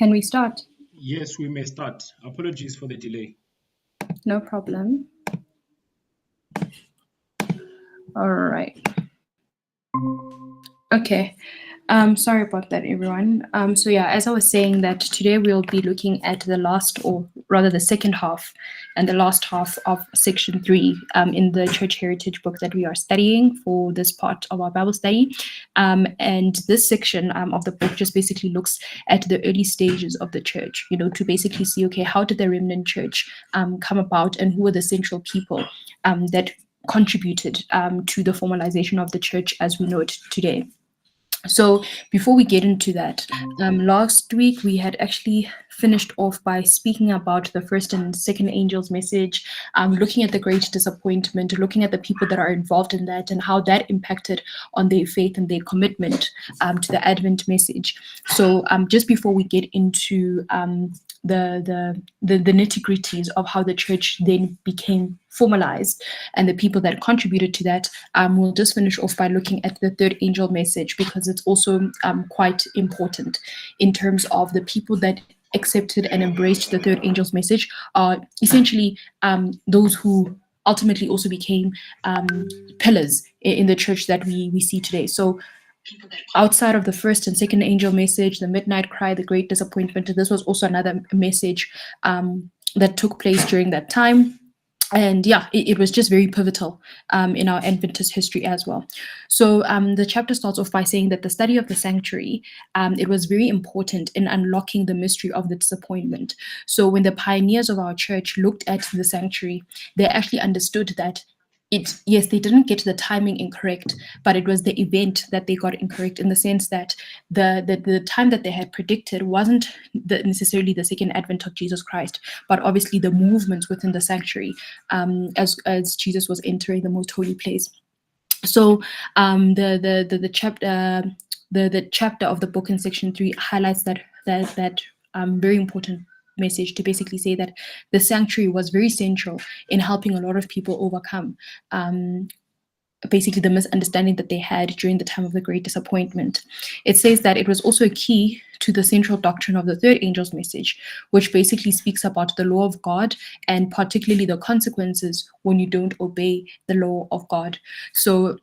Can we start? Yes, we may start. Apologies for the delay. No problem. All right. Okay. Sorry about that, everyone. So yeah, as I was saying, that today we'll be looking at the last, or rather the second half, and the last half of section 3 in the Church Heritage book that we are studying for this part of our Bible study. And this section of the book just basically looks at the early stages of the church, to basically see, okay, how did the remnant church come about, and who were the central people that contributed to the formalization of the church as we know it today. So before we get into that, last week we had actually finished off by speaking about the first and second angel's message, looking at the great disappointment, looking at the people that are involved in that and how that impacted on their faith and their commitment to the Advent message. So just before we get into the nitty-gritties of how the church then became formalized and the people that contributed to that, we'll just finish off by looking at the third angel message, because it's also quite important in terms of the people that accepted and embraced the third angel's message are essentially those who ultimately also became pillars in the church that we see today. So outside of the first and second angel message, the midnight cry, the great disappointment, this was also another message that took place during that time. And yeah, it was just very pivotal in our Adventist history as well. So the chapter starts off by saying that the study of the sanctuary, it was very important in unlocking the mystery of the disappointment. So when the pioneers of our church looked at the sanctuary, they actually understood that yes, they didn't get the timing incorrect, but it was the event that they got incorrect, in the sense that the time that they had predicted wasn't necessarily the second advent of Jesus Christ, but obviously the movements within the sanctuary as Jesus was entering the most holy place. So the chapter of the book in section 3 highlights that very important message, to basically say that the sanctuary was very central in helping a lot of people overcome basically the misunderstanding that they had during the time of the great disappointment. It says that it was also a key to the central doctrine of the third angel's message, which basically speaks about the law of God, and particularly the consequences when you don't obey the law of God. So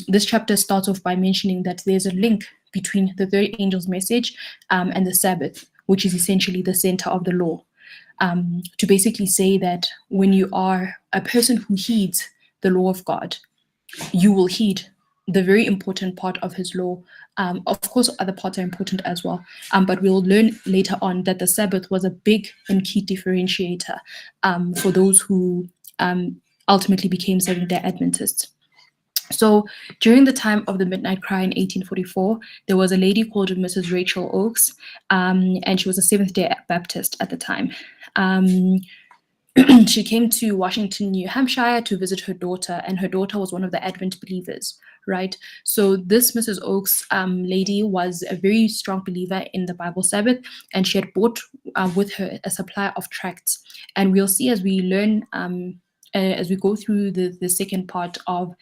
this chapter starts off by mentioning that there's a link between the third angel's message and the Sabbath, which is essentially the center of the law. To basically say that when you are a person who heeds the law of God, you will heed the very important part of his law. Of course, other parts are important as well, but we'll learn later on that the Sabbath was a big and key differentiator for those who ultimately became Seventh-day Adventists. So during the time of the Midnight Cry in 1844, there was a lady called Mrs. Rachel Oakes, and she was a Seventh-day Baptist at the time. She came to Washington, New Hampshire to visit her daughter, and her daughter was one of the Advent believers, right? So this Mrs. Oakes lady was a very strong believer in the Bible Sabbath, and she had brought with her a supply of tracts. And we'll see as we learn, as we go through the second part of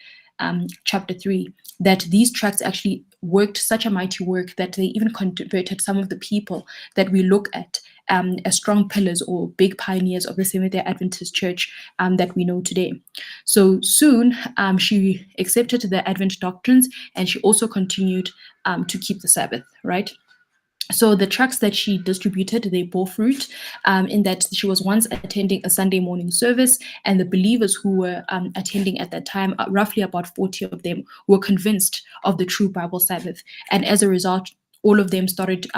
chapter 3, that these tracts actually worked such a mighty work that they even converted some of the people that we look at as strong pillars or big pioneers of the Seventh-day Adventist Church that we know today. So soon she accepted the Advent doctrines, and she also continued to keep the Sabbath, right? So the tracts that she distributed, they bore fruit in that she was once attending a Sunday morning service, and the believers who were attending at that time, roughly about 40 of them, were convinced of the true Bible Sabbath. And as a result, all of them started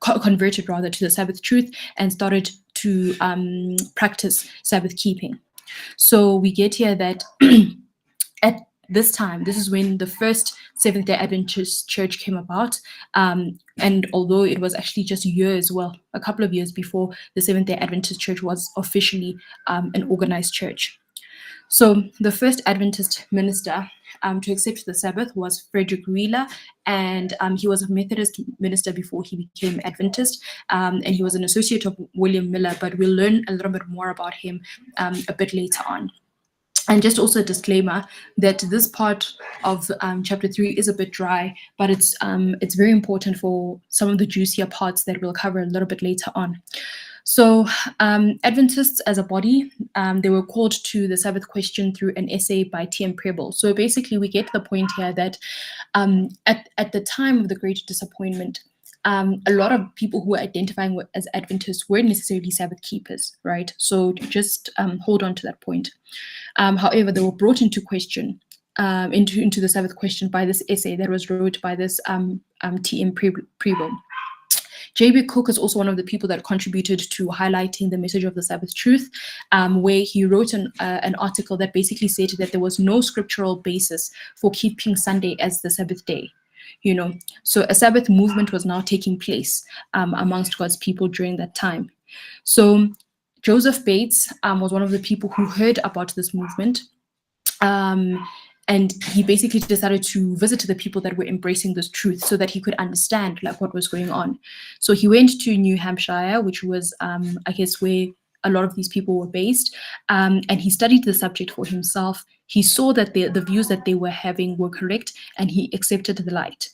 converted rather to the Sabbath truth and started to practice Sabbath keeping. So we get here that at this time, this is when the first Seventh-day Adventist church came about. And although it was actually just years, well, a couple of years before the Seventh-day Adventist church was officially an organized church. So the first Adventist minister to accept the Sabbath was Frederick Wheeler, and he was a Methodist minister before he became Adventist, and he was an associate of William Miller, but we'll learn a little bit more about him a bit later on. And just also a disclaimer that this part of chapter 3 is a bit dry, but it's very important for some of the juicier parts that we'll cover a little bit later on. So Adventists as a body, they were called to the Sabbath question through an essay by T.M. Preble. So basically we get to the point here that at the time of the Great Disappointment, a lot of people who were identifying as Adventists weren't necessarily Sabbath keepers, right? So just hold on to that point. However, they were brought into question, into the Sabbath question by this essay that was wrote by this T.M. Preble. J.B. Cook is also one of the people that contributed to highlighting the message of the Sabbath truth, where he wrote an article that basically stated that there was no scriptural basis for keeping Sunday as the Sabbath day. So a Sabbath movement was now taking place amongst God's people during that time. So Joseph Bates was one of the people who heard about this movement. And he basically decided to visit the people that were embracing this truth so that he could understand what was going on. So he went to New Hampshire, which was, I guess, where a lot of these people were based, and he studied the subject for himself. He saw that the views that they were having were correct, and he accepted the light.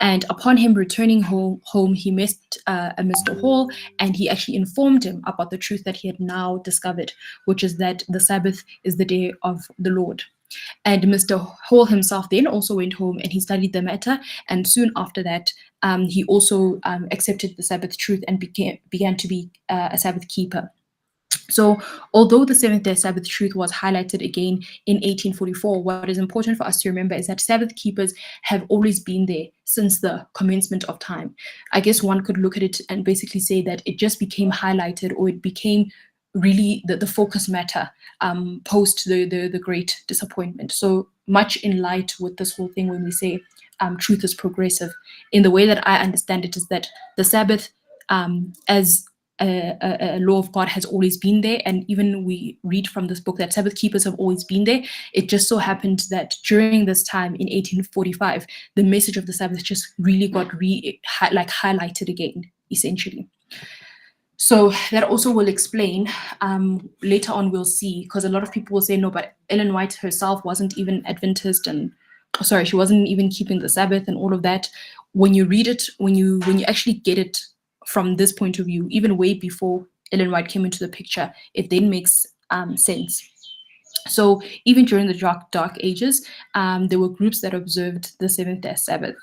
And upon him returning home, he met a Mr. Hall, and he actually informed him about the truth that he had now discovered, which is that the Sabbath is the day of the Lord. And Mr. Hall himself then also went home and he studied the matter. And soon after that, he also accepted the Sabbath truth and began to be a Sabbath keeper. So although the Seventh-day Sabbath truth was highlighted again in 1844, what is important for us to remember is that Sabbath keepers have always been there since the commencement of time. I guess one could look at it and basically say that it just became highlighted, or it became really the focus matter post the Great Disappointment. So much in light with this whole thing when we say truth is progressive. In the way that I understand it is that the Sabbath as a law of God has always been there, and even we read from this book that Sabbath keepers have always been there. It just so happened that during this time in 1845, the message of the Sabbath just really got highlighted again, essentially. So that also will explain, later on we'll see, because a lot of people will say, no, but Ellen White herself wasn't even Adventist, and she wasn't even keeping the Sabbath and all of that. When you read it, when you actually get it from this point of view, even way before Ellen White came into the picture, it then makes sense. So even during the dark ages, there were groups that observed the Seventh-day Sabbath.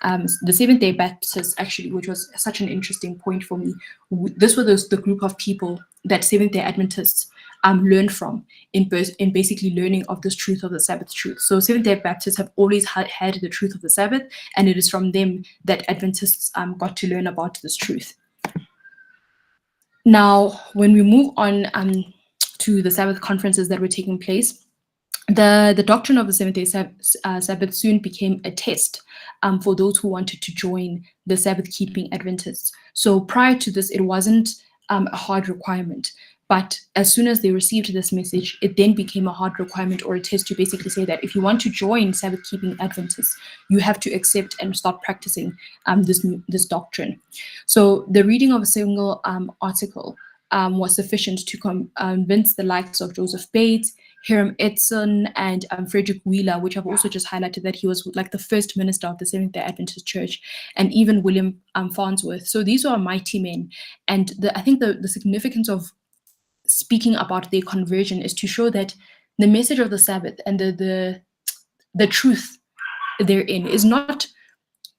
The Seventh-day Baptists, actually, which was such an interesting point for me. This was the group of people that Seventh-day Adventists learned from in basically learning of this truth of the Sabbath truth. So Seventh-day Baptists have always had the truth of the Sabbath, and it is from them that Adventists got to learn about this truth. Now, when we move on to the Sabbath conferences that were taking place, the doctrine of the Seventh-day Sabbath soon became a test for those who wanted to join the Sabbath-keeping Adventists. So prior to this, it wasn't a hard requirement. But as soon as they received this message, it then became a hard requirement or a test to basically say that if you want to join Sabbath-keeping Adventists, you have to accept and start practicing this doctrine. So the reading of a single article was sufficient to convince the likes of Joseph Bates, Hiram Edson, and Frederick Wheeler, which I've also just highlighted that he was like the first minister of the Seventh-day Adventist Church, and even William Farnsworth. So these are mighty men. And I think the significance of speaking about their conversion is to show that the message of the Sabbath and the truth therein is not,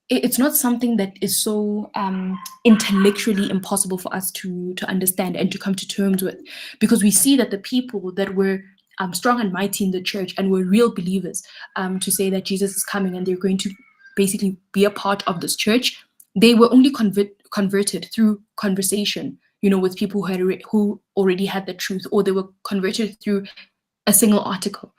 it's not something that is so intellectually impossible for us to understand and to come to terms with, because we see that the people that were strong and mighty in the church and were real believers, to say that Jesus is coming and they're going to basically be a part of this church, they were only converted through conversation, with people who already had the truth, or they were converted through a single article,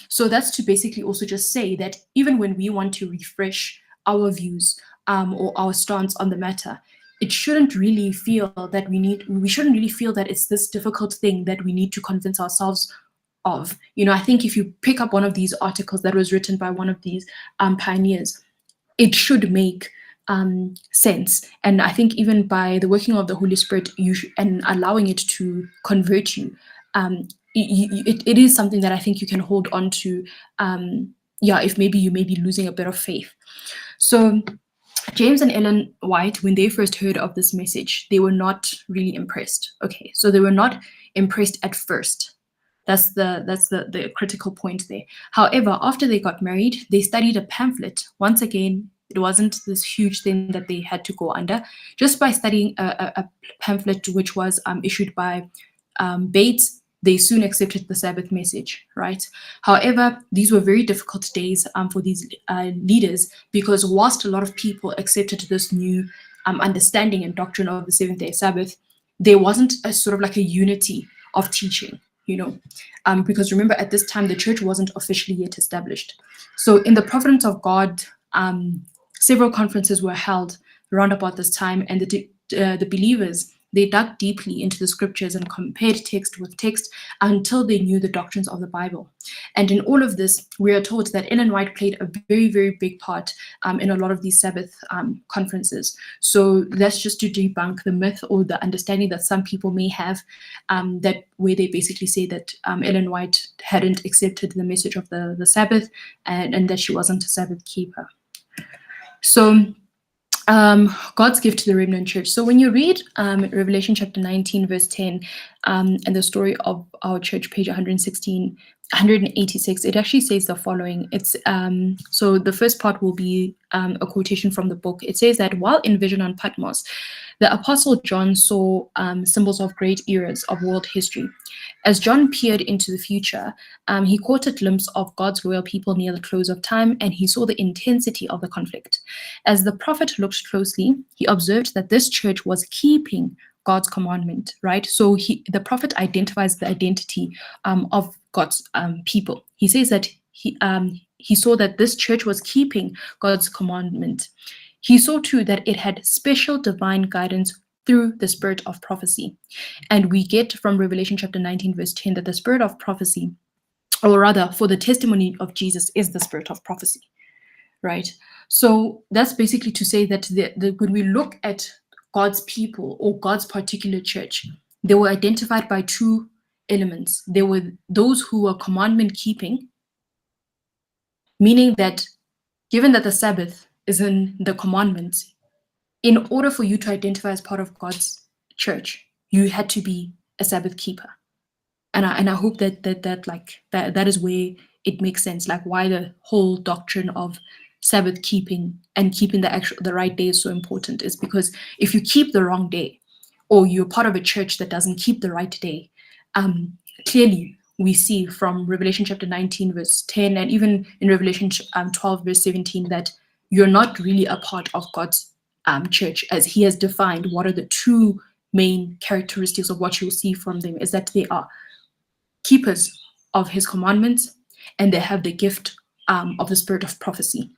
So that's to basically also just say that even when we want to refresh our views or our stance on the matter, it shouldn't really feel that we shouldn't really feel that it's this difficult thing that we need to convince ourselves of. I think if you pick up one of these articles that was written by one of these pioneers, it should make sense. And I think even by the working of the Holy Spirit and allowing it to convert you, it is something that I think you can hold on to. If maybe you may be losing a bit of faith. So James and Ellen White, when they first heard of this message, they were not really impressed. Okay, so they were not impressed at first. That's the critical point there. However, after they got married, they studied a pamphlet. Once again, it wasn't this huge thing that they had to go under. Just by studying a pamphlet which was issued by Bates, they soon accepted the Sabbath message, right? However, these were very difficult days for these leaders, because whilst a lot of people accepted this new understanding and doctrine of the seventh-day Sabbath, there wasn't a sort of like a unity of teaching, because remember, at this time, the church wasn't officially yet established. So in the providence of God, several conferences were held around about this time, and the believers, they dug deeply into the scriptures and compared text with text until they knew the doctrines of the Bible. And in all of this, we are told that Ellen White played a very, very big part in a lot of these Sabbath conferences. So that's just to debunk the myth or the understanding that some people may have, that where they basically say that Ellen White hadn't accepted the message of the Sabbath, and that she wasn't a Sabbath keeper. So God's gift to the remnant church. So when you read Revelation chapter 19, verse 10, and the story of our church, page 186, it actually says the following. It's so the first part will be a quotation from the book. It says that while in vision on Patmos, the Apostle John saw symbols of great eras of world history. As John peered into the future, he caught a glimpse of God's royal people near the close of time, and he saw the intensity of the conflict. As the prophet looked closely, he observed that this church was keeping God's commandment, right? So the prophet identifies the identity of God's people. He says that he saw that this church was keeping God's commandment. He saw too that it had special divine guidance through the spirit of prophecy. And we get from Revelation chapter 19, verse 10, that the spirit of prophecy, or rather for the testimony of Jesus, is the spirit of prophecy, right? So that's basically to say that when we look at God's people or God's particular church, they were identified by two elements. There were those who were commandment keeping, meaning that given that the Sabbath is in the commandments, in order for you to identify as part of God's church, you had to be a Sabbath keeper. And I hope that is where it makes sense, like why the whole doctrine of Sabbath keeping and keeping the right day is so important, is because if you keep the wrong day, or you're part of a church that doesn't keep the right day, clearly we see from Revelation chapter 19, verse 10, and even in Revelation 12, verse 17, that you're not really a part of God's church, as he has defined what are the two main characteristics of what you'll see from them, is that they are keepers of his commandments, and they have the gift of the spirit of prophecy.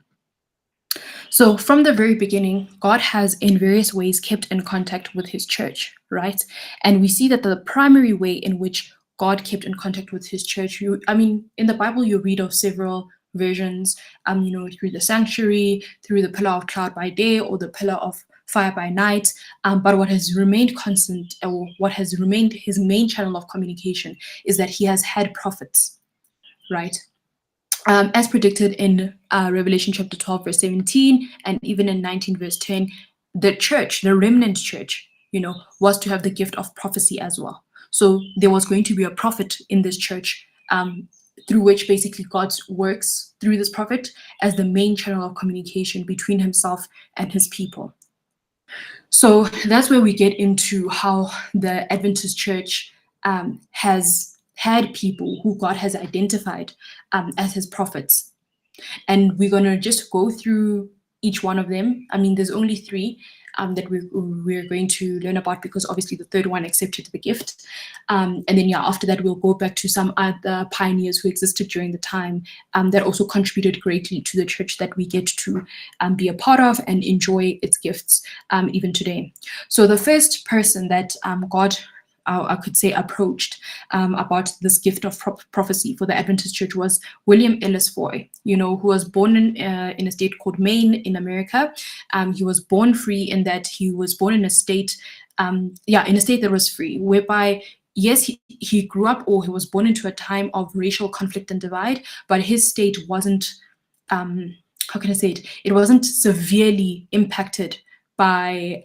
So from the very beginning, God has in various ways kept in contact with his church, right? And we see that the primary way in which God kept in contact with his church, in the Bible, you read of several versions, through the sanctuary, through the pillar of cloud by day, or the pillar of fire by night. But what has remained constant, or what has remained his main channel of communication, is that he has had prophets, right? As predicted in Revelation chapter 12, verse 17, and even in 19, verse 10, the church, the remnant church, was to have the gift of prophecy as well. So there was going to be a prophet in this church, through which basically God works through this prophet as the main channel of communication between himself and his people. So that's where we get into how the Adventist church has had people who God has identified as his prophets. And we're going to just go through each one of them. There's only three that we're going to learn about, because obviously the third one accepted the gift. And then after that, we'll go back to some other pioneers who existed during the time that also contributed greatly to the church that we get to be a part of and enjoy its gifts even today. So the first person that God, I could say, approached about this gift of prophecy for the Adventist church was William Ellis Foy, who was born in a state called Maine in America. He was born free in that he was born in a state, that was free, whereby yes, he grew up, or he was born into a time of racial conflict and divide, but his state wasn't, how can I say it? It wasn't severely impacted by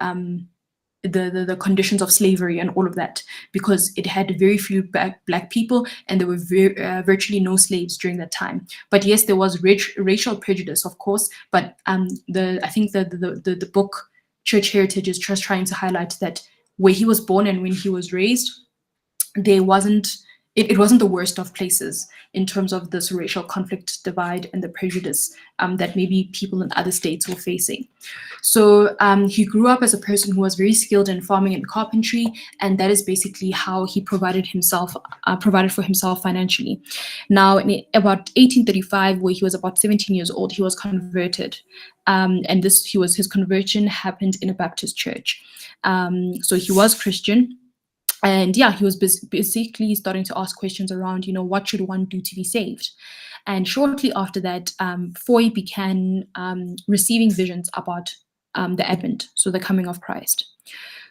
the conditions of slavery and all of that, because it had very few black people, and there were virtually no slaves during that time. But yes, there was racial prejudice, of course. But I think the book Church Heritage is just trying to highlight that where he was born and when he was raised, there wasn't it wasn't the worst of places in terms of this racial conflict, divide, and the prejudice that maybe people in other states were facing. So he grew up as a person who was very skilled in farming and carpentry, and that is basically how he provided for himself financially. Now, in about 1835, where he was about 17 years old, he was converted, and his conversion happened in a Baptist church. So he was Christian. And yeah, he was basically starting to ask questions around, what should one do to be saved? And shortly after that, Foy began receiving visions about the Advent, so the coming of Christ.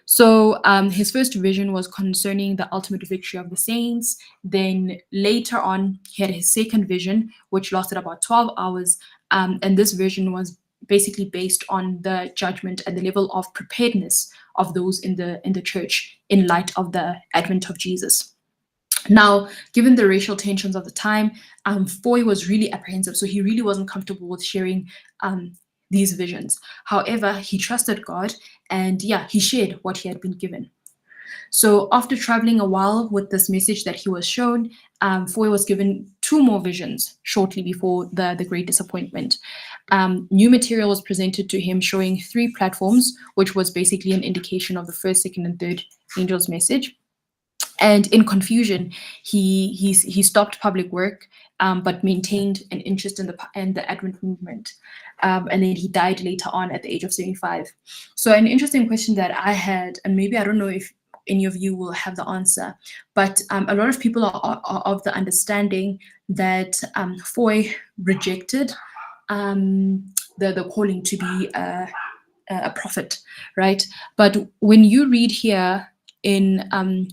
So his first vision was concerning the ultimate victory of the saints. Then later on, he had his second vision, which lasted about 12 hours. And this vision was basically based on the judgment and the level of preparedness of those in the church in light of the advent of Jesus. Now, given the racial tensions of the time, Foy was really apprehensive, so he really wasn't comfortable with sharing these visions. However, he trusted God, and yeah, he shared what he had been given. So after traveling a while with this message that he was shown, Foy was given 2 more visions shortly before the Great Disappointment. New material was presented to him showing 3 platforms, which was basically an indication of the first, second, and third angel's message. And in confusion, he stopped public work, but maintained an interest in the Advent movement. And then he died later on at the age of 75. So an interesting question that I had, and maybe I don't know if any of you will have the answer, but a lot of people are of the understanding that Foy rejected the calling to be a prophet, right? But when you read here in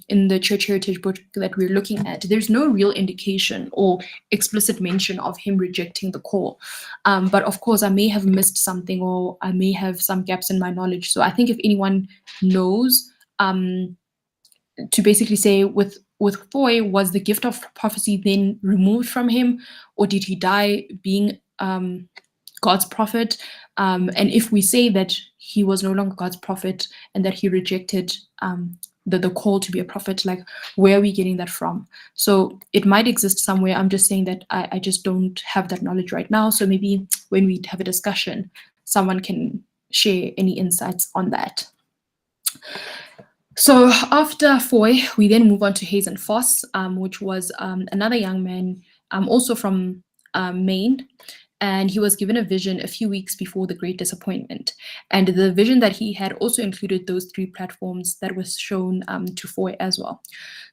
the Church Heritage book that we're looking at, there's no real indication or explicit mention of him rejecting the call. But of course, I may have missed something, or I may have some gaps in my knowledge. So I think if anyone knows, to basically say with Foy, was the gift of prophecy then removed from him, or did he die being God's prophet? And if we say that he was no longer God's prophet and that he rejected the call to be a prophet, like, where are we getting that from? So it might exist somewhere. I'm just saying that I just don't have that knowledge right now. So maybe when we have a discussion, someone can share any insights on that. So after Foy, we then move on to Hazen Foss, which was another young man, also from Maine. And he was given a vision a few weeks before the Great Disappointment. And the vision that he had also included those 3 platforms that was shown to Foy as well.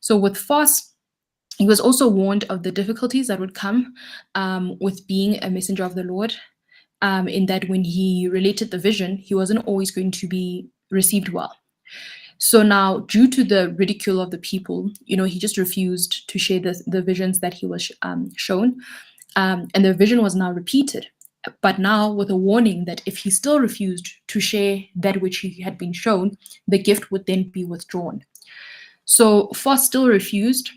So with Foss, he was also warned of the difficulties that would come with being a messenger of the Lord, in that when he related the vision, he wasn't always going to be received well. So now, due to the ridicule of the people, he just refused to share the visions that he was shown. And the vision was now repeated, but now with a warning that if he still refused to share that which he had been shown, the gift would then be withdrawn. So Foss still refused,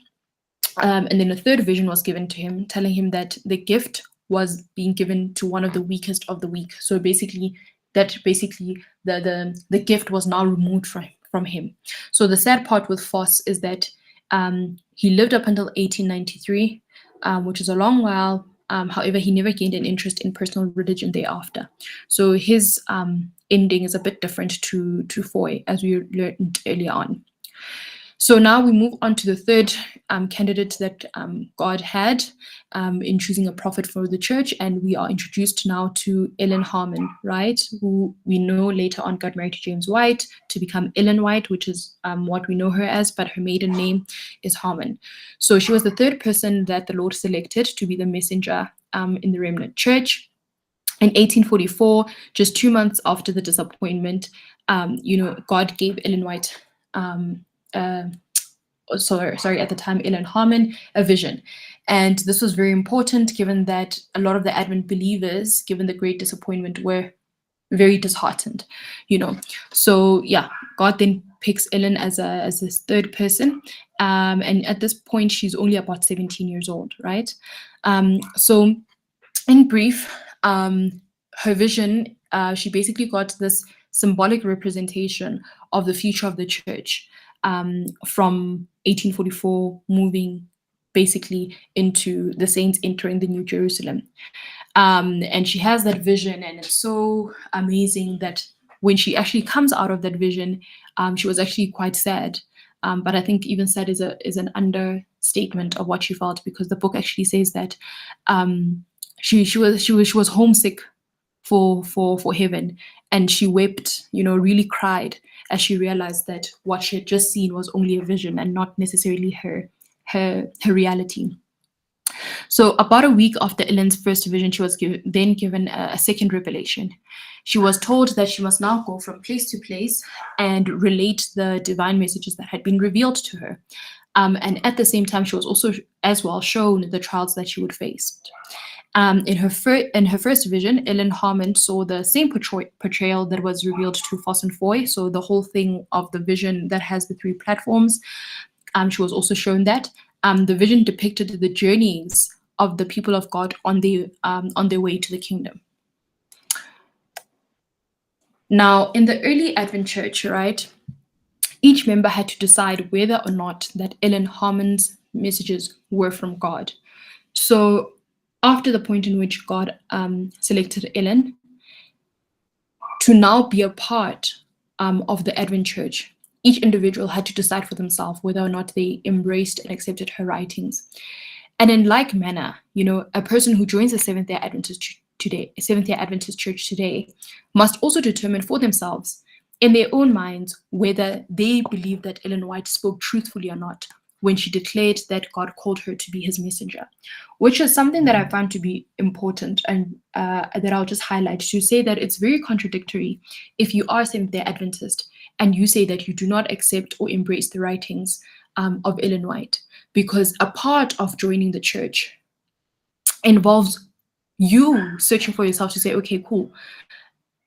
and then a third vision was given to him, telling him that the gift was being given to one of the weakest of the weak. So basically the gift was now removed from him. So the sad part with Foss is that he lived up until 1893, which is a long while. However, he never gained an interest in personal religion thereafter. So his ending is a bit different to Foy, as we learned earlier on. So now we move on to the third candidate that God had in choosing a prophet for the church, and we are introduced now to Ellen Harmon, right? Who we know later on got married to James White to become Ellen White, which is what we know her as, but her maiden name is Harmon. So she was the third person that the Lord selected to be the messenger in the remnant church. In 1844, just 2 months after the disappointment, God gave Ellen White sorry, at the time, Ellen Harmon, a vision. And this was very important given that a lot of the Advent believers, given the great disappointment, were very disheartened, So yeah, God then picks Ellen as this third person. And at this point, she's only about 17 years old, right? So in brief, her vision, she basically got this symbolic representation of the future of the church from 1844 moving basically into the saints entering the New Jerusalem. And she has that vision, and it's so amazing that when she actually comes out of that vision, she was actually quite sad. But I think even sad is an understatement of what she felt, because the book actually says that she was homesick for heaven, and she wept, really cried as she realized that what she had just seen was only a vision and not necessarily her reality. So about a week after Ellen's first vision, she was then given a second revelation. She was told that she must now go from place to place and relate the divine messages that had been revealed to her. And at the same time, she was also as well shown the trials that she would face. In her first vision, Ellen Harmon saw the same portrayal that was revealed to Foss and Foy. So the whole thing of the vision that has the 3 platforms, she was also shown that. The vision depicted the journeys of the people of God on their way to the kingdom. Now, in the early Advent church, right, each member had to decide whether or not that Ellen Harmon's messages were from God. So after the point in which God selected Ellen to now be a part of the Advent church, each individual had to decide for themselves whether or not they embraced and accepted her writings. And in like manner, a person who joins the Seventh-day Adventist Church today must also determine for themselves in their own minds whether they believe that Ellen White spoke truthfully or not when she declared that God called her to be his messenger, which is something that I found to be important, and that I'll just highlight to say that it's very contradictory if you are Seventh-day Adventist and you say that you do not accept or embrace the writings of Ellen White, because a part of joining the church involves you searching for yourself to say, okay, cool,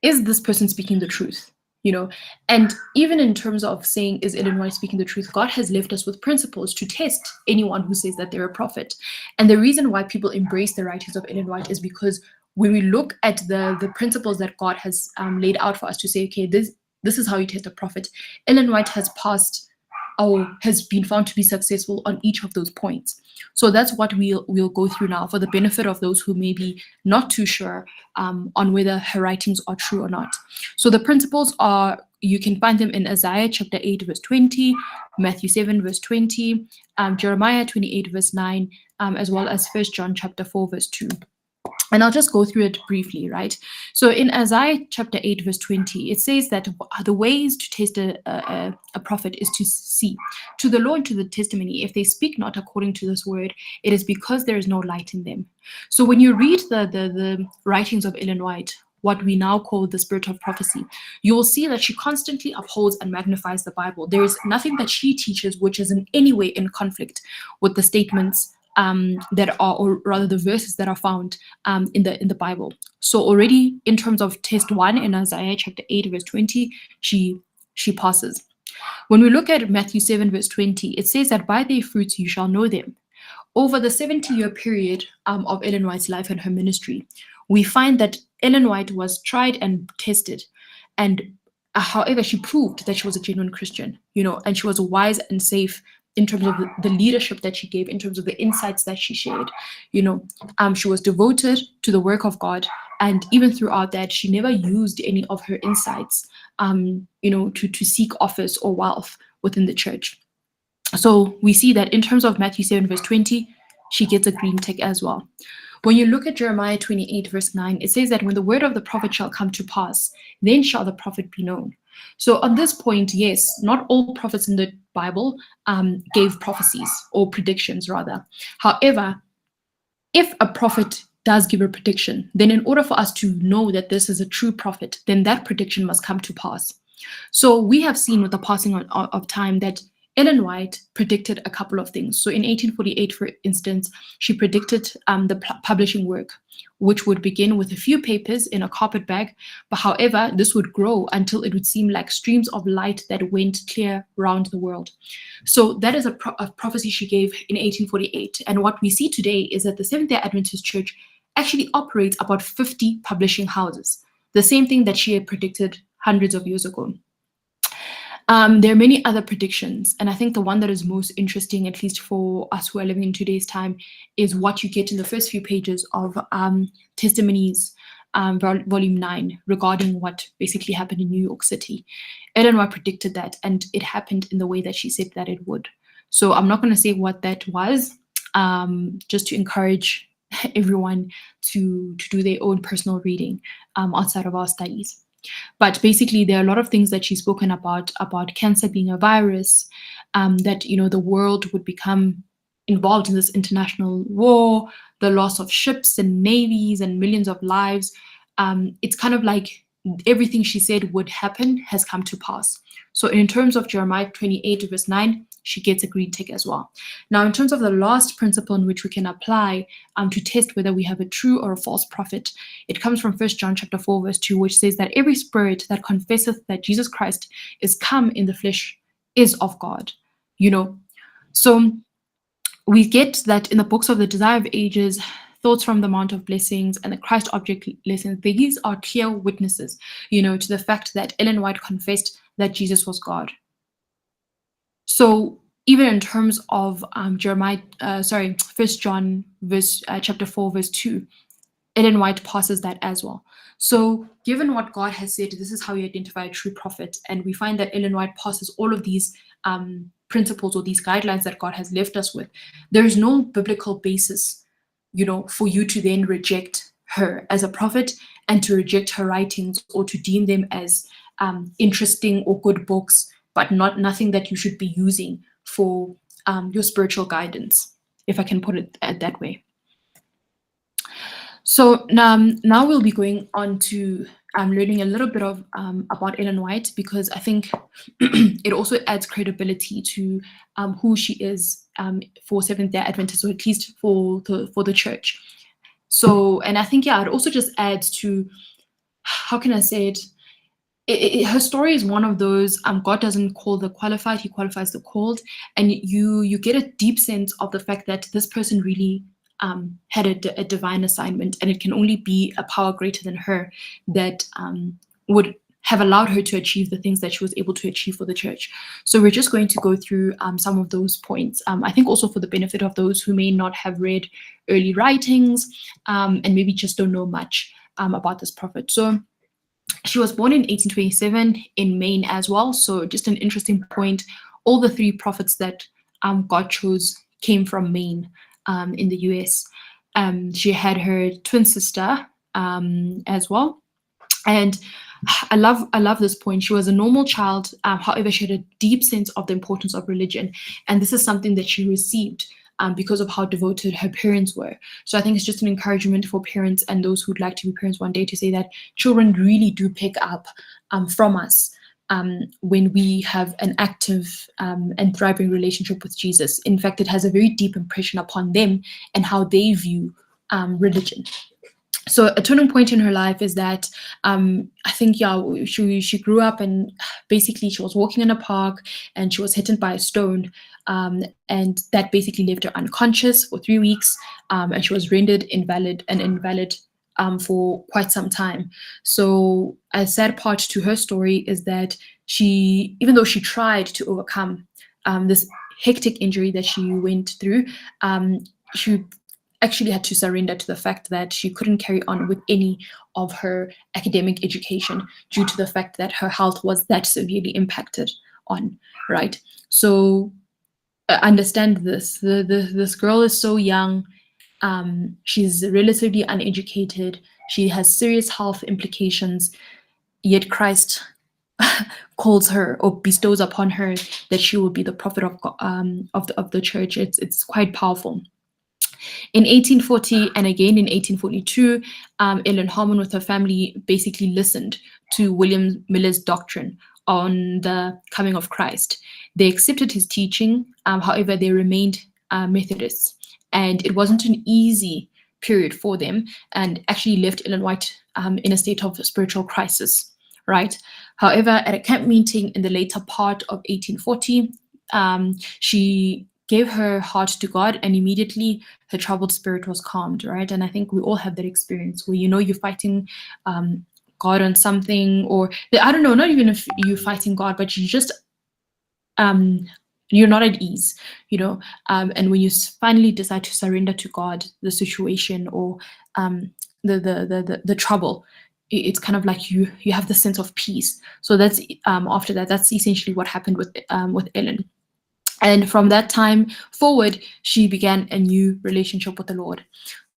is this person speaking the truth? And even in terms of saying, is Ellen White speaking the truth, God has left us with principles to test anyone who says that they're a prophet. And the reason why people embrace the writings of Ellen White is because when we look at the principles that God has laid out for us to say, okay, this is how you test a prophet, Ellen White has passed or has been found to be successful on each of those points. So that's what we'll go through now for the benefit of those who may be not too sure on whether her writings are true or not. So the principles are, you can find them in Isaiah chapter 8 verse 20, Matthew 7 verse 20, Jeremiah 28 verse 9, as well as 1 John chapter 4 verse 2. And I'll just go through it briefly, right? So in Isaiah chapter 8, verse 20, it says that the ways to test a prophet is to see. To the law and to the testimony, if they speak not according to this word, it is because there is no light in them. So when you read the writings of Ellen White, what we now call the spirit of prophecy, you will see that she constantly upholds and magnifies the Bible. There is nothing that she teaches which is in any way in conflict with the statements that are, or rather the verses that are found in the Bible. So already in terms of test 1 in Isaiah chapter 8 verse 20, she passes. When we look at Matthew 7 verse 20, it says that by their fruits you shall know them. Over the 70-year period of Ellen White's life and her ministry, we find that Ellen White was tried and tested, and however she proved that she was a genuine Christian, and she was wise and safe in terms of the leadership that she gave, in terms of the insights that she shared. She was devoted to the work of God, and even throughout that, she never used any of her insights, to seek office or wealth within the church. So we see that in terms of Matthew 7 verse 20, she gets a green tick as well. When you look at Jeremiah 28 verse 9, it says that when the word of the prophet shall come to pass, then shall the prophet be known. So on this point, yes, not all prophets in the Bible gave prophecies or predictions rather. However, if a prophet does give a prediction, then in order for us to know that this is a true prophet, then that prediction must come to pass. So we have seen with the passing of time that Ellen White predicted a couple of things. So in 1848, for instance, she predicted the publishing work, which would begin with a few papers in a carpet bag, but however, this would grow until it would seem like streams of light that went clear round the world. So that is a prophecy she gave in 1848. And what we see today is that the Seventh-day Adventist Church actually operates about 50 publishing houses, the same thing that she had predicted hundreds of years ago. There are many other predictions, and I think the one that is most interesting, at least for us who are living in today's time, is what you get in the first few pages of Testimonies, Volume 9, regarding what basically happened in New York City. Ellen White predicted that, and it happened in the way that she said that it would. So I'm not going to say what that was, just to encourage everyone to do their own personal reading outside of our studies. But basically, there are a lot of things that she's spoken about cancer being a virus, that, you know, the world would become involved in this international war, the loss of ships and navies and millions of lives. It's kind of like everything she said would happen has come to pass. So in terms of Jeremiah 28 verse 9, she gets a green tick as well. Now, in terms of the last principle in which we can apply to test whether we have a true or a false prophet, it comes from 1 John chapter 4 verse 2, which says that every spirit that confesseth that Jesus Christ is come in the flesh is of God. You know, so we get that in the books of the Desire of Ages, Thoughts from the Mount of Blessings, and the Christ Object Lessons, these are clear witnesses, you know, to the fact that Ellen White confessed that Jesus was God. So even in terms of 1 John chapter 4 verse 2, Ellen White passes that as well. So given what God has said, this is how you identify a true prophet. And we find that Ellen White passes all of these principles or these guidelines that God has left us with. There is no biblical basis, you know, for you to then reject her as a prophet and to reject her writings or to deem them as interesting or good books, but nothing that you should be using for your spiritual guidance, if I can put it that way. So now we'll be going on to learning a little bit of about Ellen White, because I think it also adds credibility to who she is for Seventh-day Adventists, or at least for the church. So, and I think, yeah, it also just adds to, how can I say it? Her story is one of those, God doesn't call the qualified, he qualifies the called. And you get a deep sense of the fact that this person really had a divine assignment, and it can only be a power greater than her that would have allowed her to achieve the things that she was able to achieve for the church. So we're just going to go through some of those points. I think also for the benefit of those who may not have read early writings and maybe just don't know much about this prophet. So she was born in 1827 in Maine as well. So just an interesting point, all the three prophets that God chose came from Maine in the US. She had her twin sister as well. And I love this point. She was a normal child. However, she had a deep sense of the importance of religion. And this is something that she received because of how devoted her parents were. So I think it's just an encouragement for parents and those who'd like to be parents one day to say that children really do pick up from us when we have an active and thriving relationship with Jesus. In fact, it has a very deep impression upon them and how they view religion. So a turning point in her life is that I think, yeah, she grew up and basically she was walking in a park and she was hit by a stone, and that basically left her unconscious for 3 weeks, and she was rendered invalid for quite some time. So a sad part to her story is that she, even though she tried to overcome this hectic injury that she went through, she actually had to surrender to the fact that she couldn't carry on with any of her academic education due to the fact that her health was that severely impacted on, right? So understand this. This girl is so young. She's relatively uneducated. She has serious health implications, yet Christ calls her or bestows upon her that she will be the prophet of the church. It's quite powerful. In 1840 and again in 1842, Ellen Harmon with her family basically listened to William Miller's doctrine on the coming of Christ. They accepted his teaching, however, they remained Methodists. And it wasn't an easy period for them, and actually left Ellen White in a state of spiritual crisis, right? However, at a camp meeting in the later part of 1840, she gave her heart to God, and immediately her troubled spirit was calmed, right? And I think we all have that experience where you're fighting God on something, or I don't know, not even if you're fighting God, but you just you're not at ease, and when you finally decide to surrender to God the situation or the trouble, it's kind of like you have the sense of peace. So that's after that, that's essentially what happened with Ellen. And from that time forward, she began a new relationship with the Lord.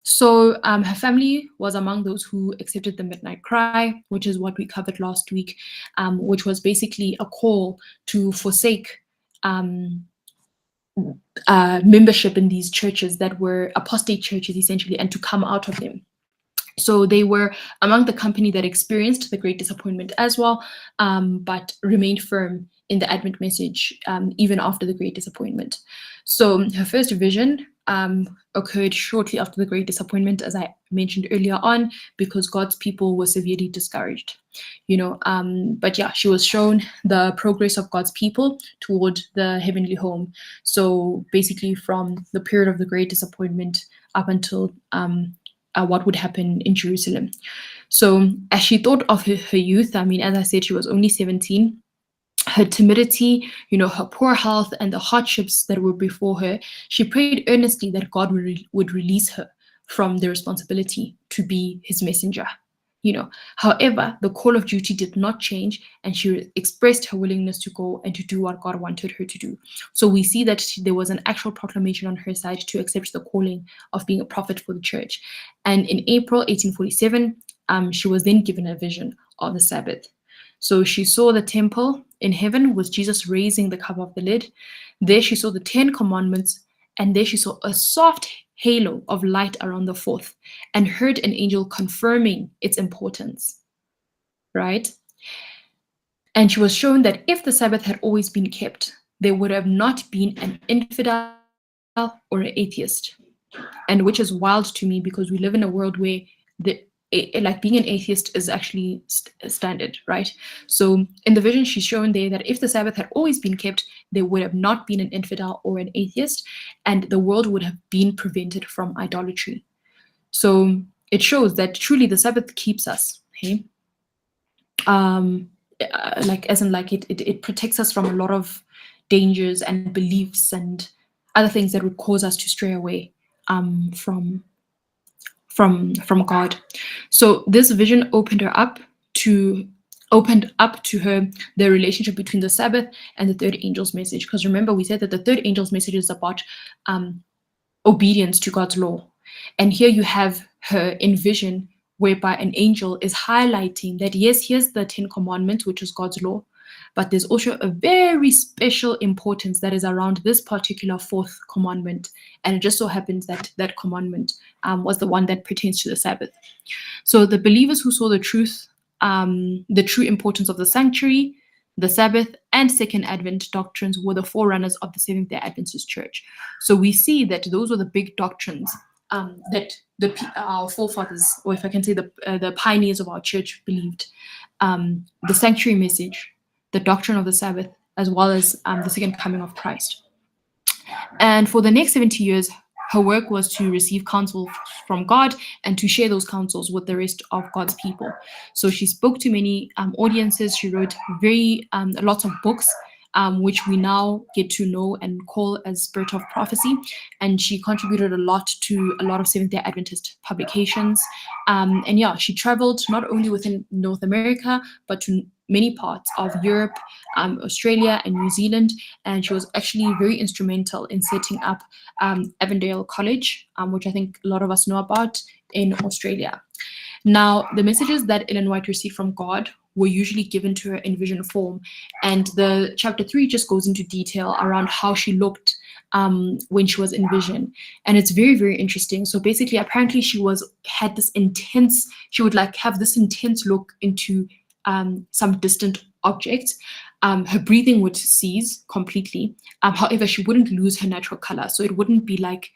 So her family was among those who accepted the midnight cry, which is what we covered last week, which was basically a call to forsake membership in these churches that were apostate churches, essentially, and to come out of them. So they were among the company that experienced the great disappointment as well, but remained firm in the Advent message even after the great disappointment. So her first vision occurred shortly after the great disappointment, as I mentioned earlier on, because God's people were severely discouraged. But yeah, she was shown the progress of God's people toward the heavenly home. So basically, from the period of the great disappointment up until what would happen in Jerusalem. So as she thought of her youth, as I said, she was only 17. Her timidity, her poor health, and the hardships that were before her, she prayed earnestly that God would release her from the responsibility to be his messenger. However, the call of duty did not change, and she expressed her willingness to go and to do what God wanted her to do. So we see that there was an actual proclamation on her side to accept the calling of being a prophet for the church. And in April 1847, she was then given a vision of the Sabbath. So she saw the temple in heaven with Jesus raising the cover of the lid. There she saw the 10 commandments, and there she saw a soft halo of light around the fourth, and heard an angel confirming its importance, right? And she was shown that if the Sabbath had always been kept, there would have not been an infidel or an atheist. And which is wild to me, because we live in a world where like being an atheist is actually standard, right? So in the vision, she's shown there that if the Sabbath had always been kept, there would have not been an infidel or an atheist, and the world would have been prevented from idolatry. So it shows that truly the Sabbath keeps us, okay? It protects us from a lot of dangers and beliefs and other things that would cause us to stray away from God. So this vision opened up to her the relationship between the Sabbath and the third angel's message. Because remember, we said that the third angel's message is about obedience to God's law. And here you have her in vision, whereby an angel is highlighting that, yes, here's the 10 commandments, which is God's law, but there's also a very special importance that is around this particular fourth commandment. And it just so happens that that commandment was the one that pertains to the Sabbath. So the believers who saw the true importance of the sanctuary, the Sabbath, and Second Advent doctrines were the forerunners of the Seventh-day Adventist Church. So we see that those were the big doctrines that our forefathers, or if I can say the pioneers of our church, believed. The sanctuary message, the doctrine of the Sabbath, as well as the second coming of Christ. And for the next 70 years, her work was to receive counsel from God and to share those counsels with the rest of God's people. So she spoke to many audiences. She wrote lots of books, which we now get to know and call as Spirit of Prophecy. And she contributed a lot to a lot of Seventh-day Adventist publications. And yeah, she traveled not only within North America, but to many parts of Europe, Australia, and New Zealand. And she was actually very instrumental in setting up Avondale College, which I think a lot of us know about, in Australia. Now, the messages that Ellen White received from God were usually given to her in vision form. And the chapter 3 just goes into detail around how she looked when she was in vision. And it's very, very interesting. So basically, apparently she would have this intense look into some distant objects. her breathing would cease completely. However, she wouldn't lose her natural color, so it wouldn't be like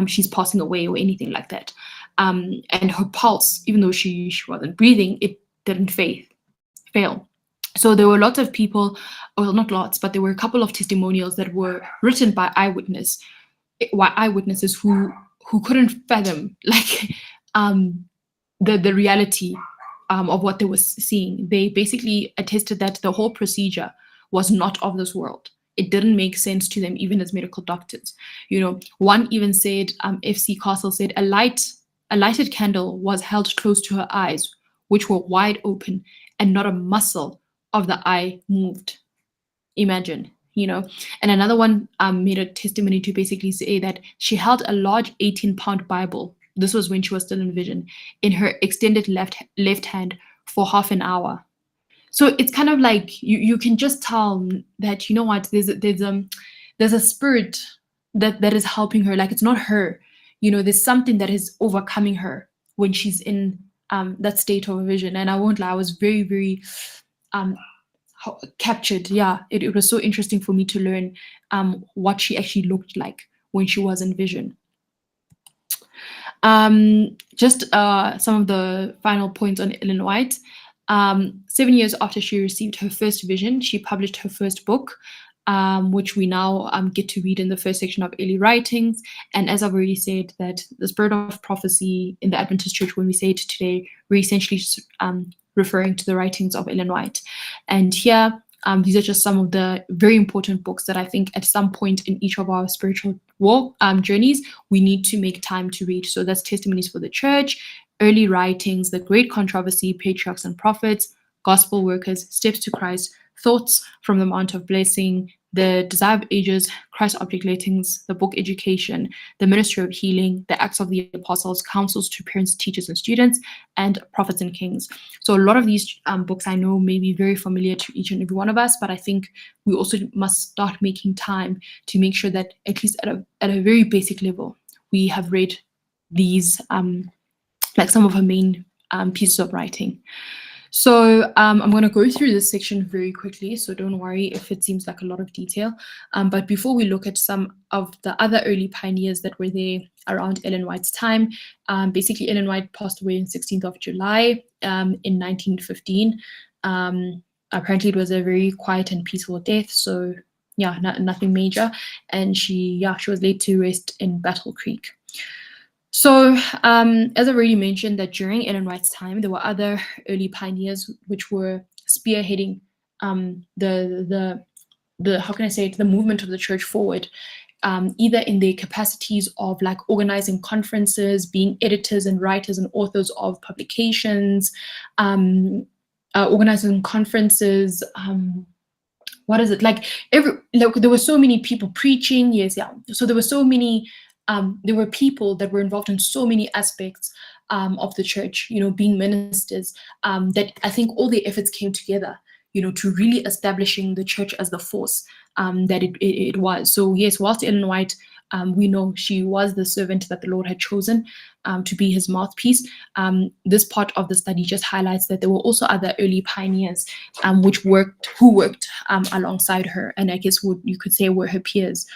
she's passing away or anything like that. And her pulse, even though she wasn't breathing, it didn't fail. So there were lots of people, well, not lots, but there were a couple of testimonials that were written by eyewitnesses who couldn't fathom like the reality of what they were seeing. They basically attested that the whole procedure was not of this world. It didn't make sense to them, even as medical doctors. You know, one even said, FC Castle said, a lighted candle was held close to her eyes, which were wide open, and not a muscle of the eye moved. Imagine, you know. And another one made a testimony to basically say that she held a large 18-pound Bible. This was when she was still in vision, in her extended left hand for half an hour. So it's kind of like you can just tell that, you know what, there's a spirit that is helping her. Like, it's not her, you know, there's something that is overcoming her when she's in that state of vision. And I won't lie, I was very, very captured. Yeah, it was so interesting for me to learn what she actually looked like when she was in vision. Just some of the final points on Ellen White. 7 years after she received her first vision, she published her first book, which we now get to read in the first section of early writings. And as I've already said, that the spirit of prophecy in the Adventist Church, when we say it today, we're essentially referring to the writings of Ellen White. And here, these are just some of the very important books that I think at some point in each of our spiritual walk journeys, we need to make time to read. So that's Testimonies for the Church, Early Writings, The Great Controversy, Patriarchs and Prophets, Gospel Workers, Steps to Christ, Thoughts from the Mount of Blessing, The Desire of Ages, Christ Object Latings, The Book Education, The Ministry of Healing, The Acts of the Apostles, Counsels to Parents, Teachers, and Students, and Prophets and Kings. So a lot of these books I know may be very familiar to each and every one of us, but I think we also must start making time to make sure that at least at a very basic level, we have read these, like some of her main pieces of writing. So I'm going to go through this section very quickly, so don't worry if it seems like a lot of detail. But before we look at some of the other early pioneers that were there around Ellen White's time, basically Ellen White passed away on 16th of July in 1915. Apparently it was a very quiet and peaceful death, so yeah, nothing major. And she was laid to rest in Battle Creek. So, as I already mentioned, that during Ellen White's time, there were other early pioneers which were spearheading the how can I say it, the movement of the church forward, either in their capacities of like organizing conferences, being editors and writers and authors of publications, organizing conferences. What is it like? There were so many people preaching. Yes, yeah. So there were so many. There were people that were involved in so many aspects of the church, you know, being ministers, that I think all the efforts came together, you know, to really establishing the church as the force that it was. So yes, whilst Ellen White, we know she was the servant that the Lord had chosen to be his mouthpiece. This part of the study just highlights that there were also other early pioneers who worked alongside her, and I guess you could say were her peers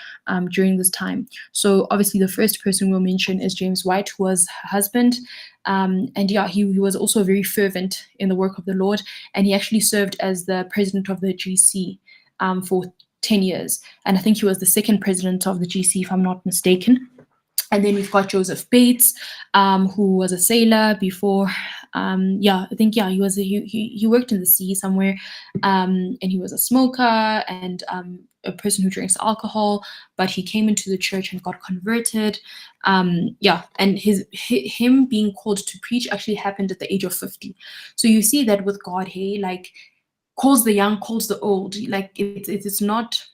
during this time. So obviously the first person we'll mention is James White, who was her husband. And yeah, he was also very fervent in the work of the Lord, and he actually served as the president of the GC for 10 years. And I think he was the second president of the GC, if I'm not mistaken. And then we've got Joseph Bates, who was a sailor before. He worked in the sea somewhere, and he was a smoker and a person who drinks alcohol, but he came into the church and got converted. And him being called to preach actually happened at the age of 50. So you see that with God, hey, like, calls the young, calls the old. Like it's not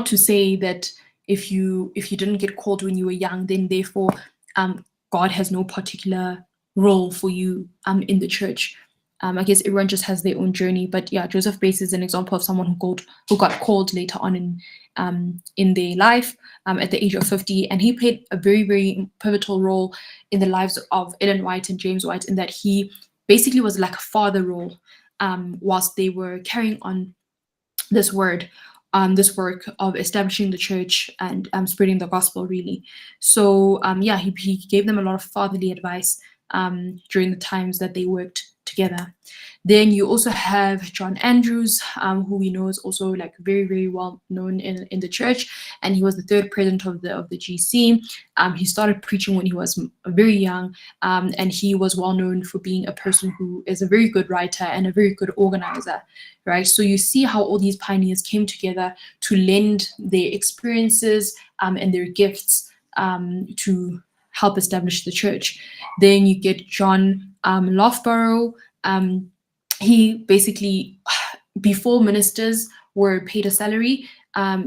to say that if you didn't get called when you were young, then therefore God has no particular role for you in the church. I guess everyone just has their own journey, but yeah, Joseph Bates is an example of someone who got called later on in their life at the age of 50, and he played a very, very pivotal role in the lives of Ellen White and James White, in that he basically was like a father role whilst they were carrying on this word, this work of establishing the church and spreading the gospel, really. So yeah, he gave them a lot of fatherly advice during the times that they worked together. Then you also have John Andrews, who we know is also like very, very well known in the church, and he was the third president of the GC. He started preaching when he was very young, and he was well known for being a person who is a very good writer and a very good organizer, right? So you see how all these pioneers came together to lend their experiences and their gifts to help establish the church. Then you get John Loughborough. He basically, before ministers were paid a salary,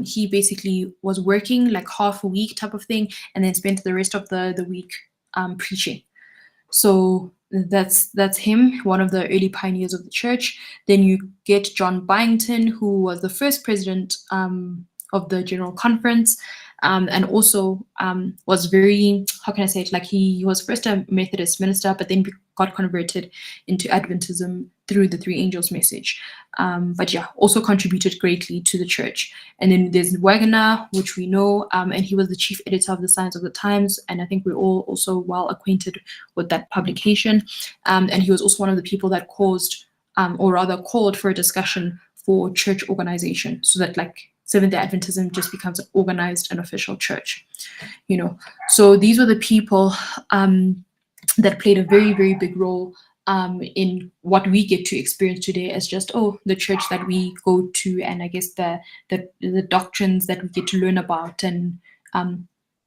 he basically was working like half a week type of thing, and then spent the rest of the week preaching. So that's him, one of the early pioneers of the church. Then you get John Byington, who was the first president of the General Conference, and also was very, how can I say it, like he was first a Methodist minister, but then got converted into Adventism through the Three Angels message. But yeah, also contributed greatly to the church. And then there's Wagner, which we know, and he was the chief editor of the Signs of the Times, and I think we're all also well acquainted with that publication. And he was also one of the people that caused, or rather called for a discussion for church organization, so that like Seventh-day Adventism just becomes an organized and official church, you know. So these were the people that played a very, very big role in what we get to experience today as just, oh, the church that we go to, and I guess the doctrines that we get to learn about, and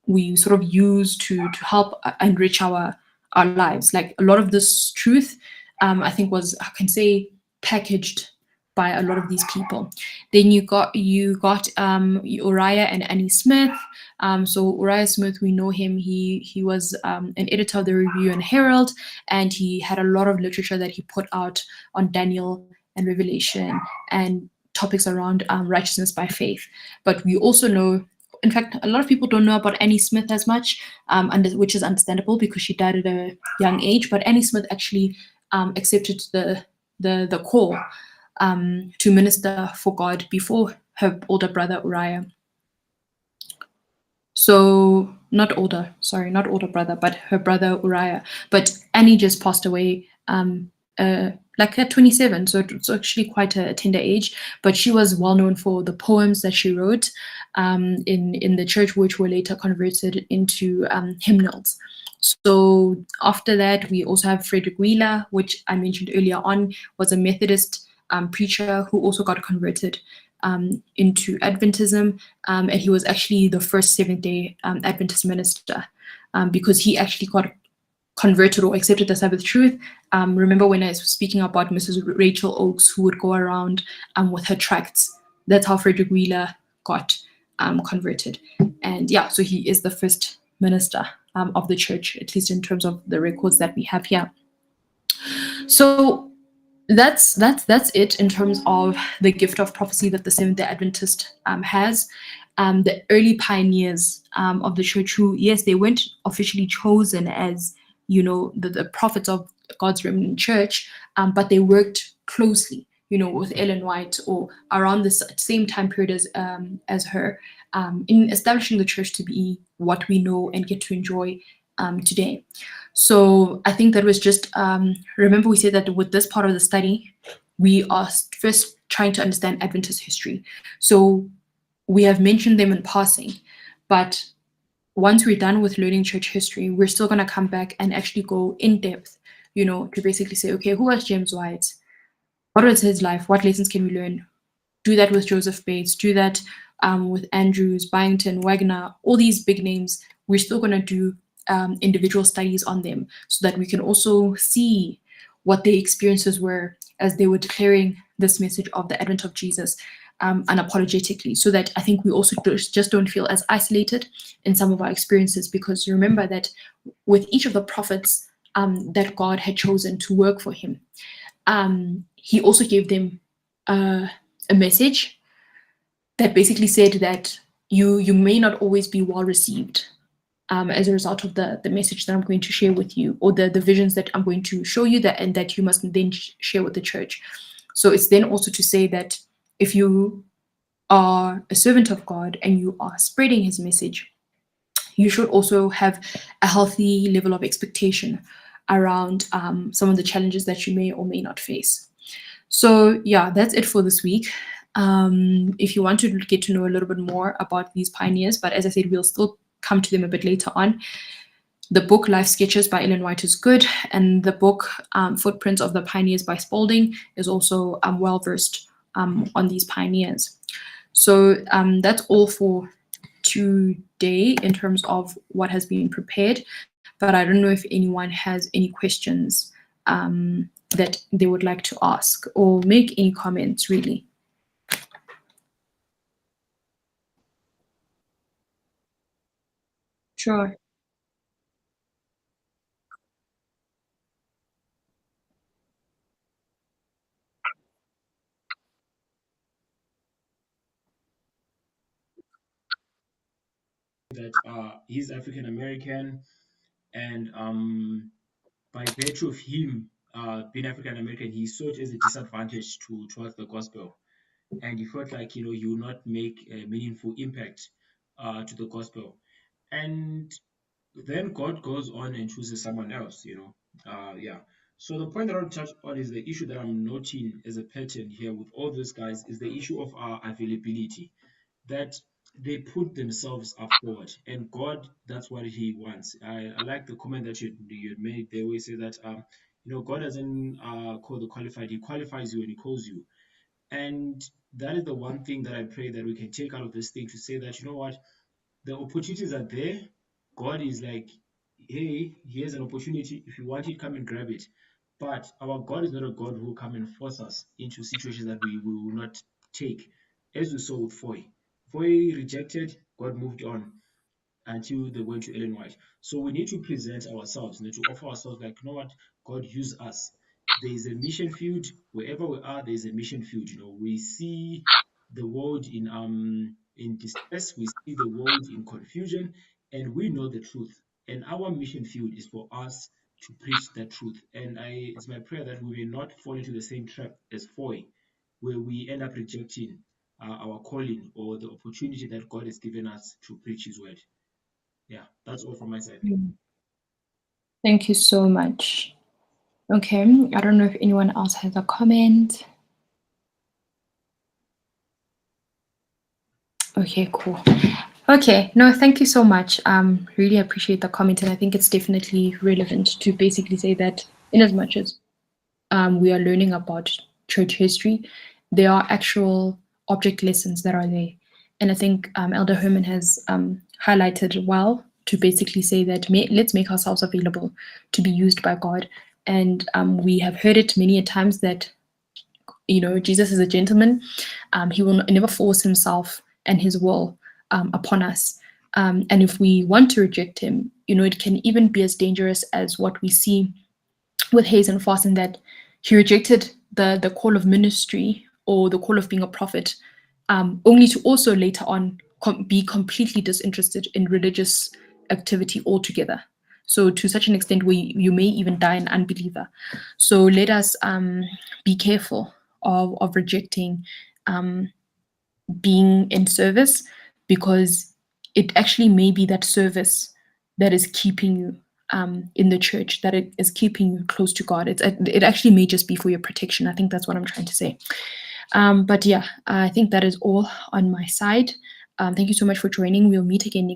we sort of use to help enrich our lives. Like a lot of this truth, I think was, I can say, packaged by a lot of these people. Then you got Uriah and Annie Smith. So Uriah Smith, we know him. He was an editor of the Review and Herald, and he had a lot of literature that he put out on Daniel and Revelation and topics around righteousness by faith. But we also know, in fact, a lot of people don't know about Annie Smith as much, which is understandable because she died at a young age. But Annie Smith actually accepted the call to minister for God before her older brother Uriah. So not older brother, but her brother Uriah. But Annie just passed away like at 27, so it's actually quite a tender age. But she was well known for the poems that she wrote in the church, which were later converted into hymnals. So after that, we also have Frederick Wheeler, which I mentioned earlier on, was a Methodist preacher who also got converted into Adventism, and he was actually the first Seventh-day Adventist minister because he actually got converted or accepted the Sabbath truth. Remember when I was speaking about Mrs. Rachel Oakes, who would go around with her tracts? That's how Frederick Wheeler got converted. And yeah, so he is the first minister of the church, at least in terms of the records that we have here. So that's it in terms of the gift of prophecy that the Seventh-day Adventist has. The early pioneers of the church, who, yes, they weren't officially chosen as, you know, the prophets of God's remnant church, but they worked closely, you know, with Ellen White or around the same time period as her, in establishing the church to be what we know and get to enjoy today. So I think that was just, remember we said that with this part of the study, we are first trying to understand Adventist history. So we have mentioned them in passing, but once we're done with learning church history, we're still going to come back and actually go in depth, you know, to basically say, okay, who was James White? What was his life? What lessons can we learn? Do that with Joseph Bates, do that with Andrews, Byington, Wagner, all these big names. We're still going to do individual studies on them so that we can also see what their experiences were as they were declaring this message of the advent of Jesus unapologetically, so that I think we also just don't feel as isolated in some of our experiences, because remember that with each of the prophets that God had chosen to work for him, he also gave them a message that basically said that you may not always be well received as a result of the message that I'm going to share with you, or the visions that I'm going to show you, that and that you must then share with the church. So it's then also to say that if you are a servant of God and you are spreading his message, you should also have a healthy level of expectation around some of the challenges that you may or may not face. So yeah, that's it for this week. If you want to get to know a little bit more about these pioneers, but as I said, we'll still come to them a bit later on. The book Life Sketches by Ellen White is good, and the book Footprints of the Pioneers by Spalding is also well versed on these pioneers. So that's all for today in terms of what has been prepared, but I don't know if anyone has any questions that they would like to ask or make any comments, really. Sure. That he's African American, and by virtue of him being African American, he saw it as a disadvantage towards the gospel, and he felt like he will not make a meaningful impact to the gospel, and then God goes on and chooses someone else. Yeah. So the point that I want to touch on is the issue that I'm noting as a pattern here with all those guys is the issue of availability, that they put themselves up forward, and God, that's what He wants. I like the comment that you had made. They always say that God doesn't call the qualified; He qualifies you and He calls you. And that is the one thing that I pray that we can take out of this thing, to say that, you know what, the opportunities are there. God is like, hey, here's an opportunity. If you want it, come and grab it. But our God is not a God who will come and force us into situations that we will not take. As we saw with Foy. Foy rejected, God moved on until they went to Ellen White. So we need to present ourselves, we need to offer ourselves like, you know what, God, use us. There is a mission field wherever we are. There is a mission field. We see the world in distress. We see the world in confusion, and we know the truth. And our mission field is for us to preach that truth. And it's my prayer that we may not fall into the same trap as Foy, where we end up rejecting our calling or the opportunity that God has given us to preach His word. Yeah, that's all from my side. Thank you so much. Okay, I don't know if anyone else has a comment. Okay, cool. Okay, no, thank you so much. Really appreciate the comment, and I think it's definitely relevant to basically say that in as much as we are learning about church history, there are actual object lessons that are there. And I think Elder Herman has highlighted well to basically say that let's make ourselves available to be used by God. And we have heard it many a times that, Jesus is a gentleman. He will never force himself and his will upon us. And if we want to reject him, it can even be as dangerous as what we see with Hazen Fasten, that he rejected the call of ministry or the call of being a prophet, only to also later on be completely disinterested in religious activity altogether. So to such an extent where you may even die an unbeliever. So let us be careful of rejecting being in service, because it actually may be that service that is keeping you in the church, that it is keeping you close to God. It actually may just be for your protection. I think that's what I'm trying to say. But yeah, I think that is all on my side. Thank you so much for joining. We'll meet again